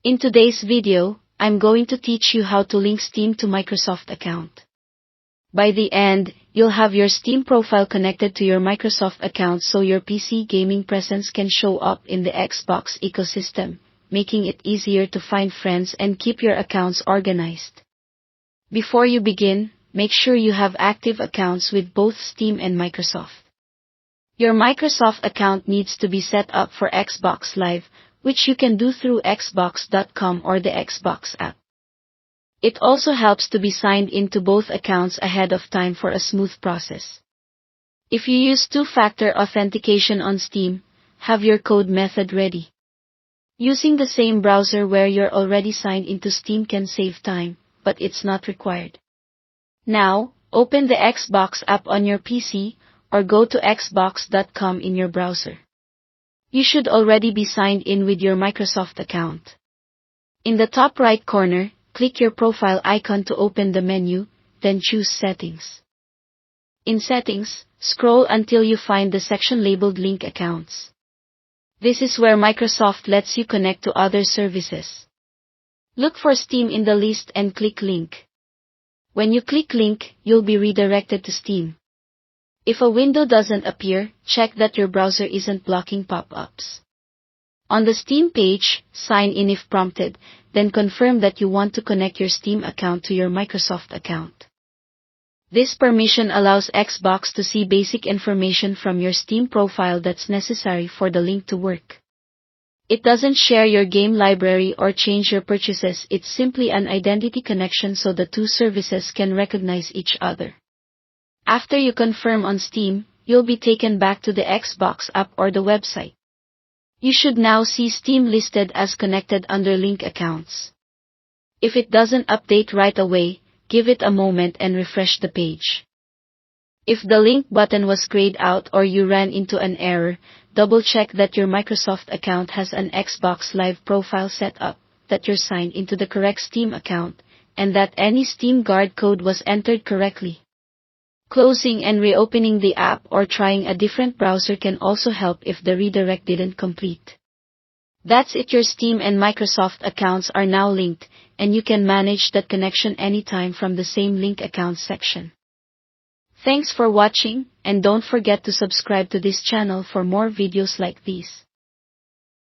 In today's video, I'm going to teach you how to link Steam to Microsoft account. By the end, you'll have your Steam profile connected to your Microsoft account so your PC gaming presence can show up in the Xbox ecosystem, making it easier to find friends and keep your accounts organized. Before you begin, make sure you have active accounts with both Steam and Microsoft. Your Microsoft account needs to be set up for Xbox Live, which you can do through Xbox.com or the Xbox app. It also helps to be signed into both accounts ahead of time for a smooth process. If you use two-factor authentication on Steam, have your code method ready. Using the same browser where you're already signed into Steam can save time, but it's not required. Now, open the Xbox app on your PC, or go to Xbox.com in your browser. You should already be signed in with your Microsoft account. In the top right corner, click your profile icon to open the menu, then choose Settings. In Settings, scroll until you find the section labeled Link Accounts. This is where Microsoft lets you connect to other services. Look for Steam in the list and click Link. When you click Link, you'll be redirected to Steam. If a window doesn't appear, check that your browser isn't blocking pop-ups. On the Steam page, sign in if prompted, then confirm that you want to connect your Steam account to your Microsoft account. This permission allows Xbox to see basic information from your Steam profile that's necessary for the link to work. It doesn't share your game library or change your purchases, it's simply an identity connection so the two services can recognize each other. After you confirm on Steam, you'll be taken back to the Xbox app or the website. You should now see Steam listed as connected under Link Accounts. If it doesn't update right away, give it a moment and refresh the page. If the link button was grayed out or you ran into an error, double-check that your Microsoft account has an Xbox Live profile set up, that you're signed into the correct Steam account, and that any Steam Guard code was entered correctly. Closing and reopening the app or trying a different browser can also help if the redirect didn't complete. That's it, your Steam and Microsoft accounts are now linked, and you can manage that connection anytime from the same Link Accounts section. Thanks for watching, and don't forget to subscribe to this channel for more videos like these.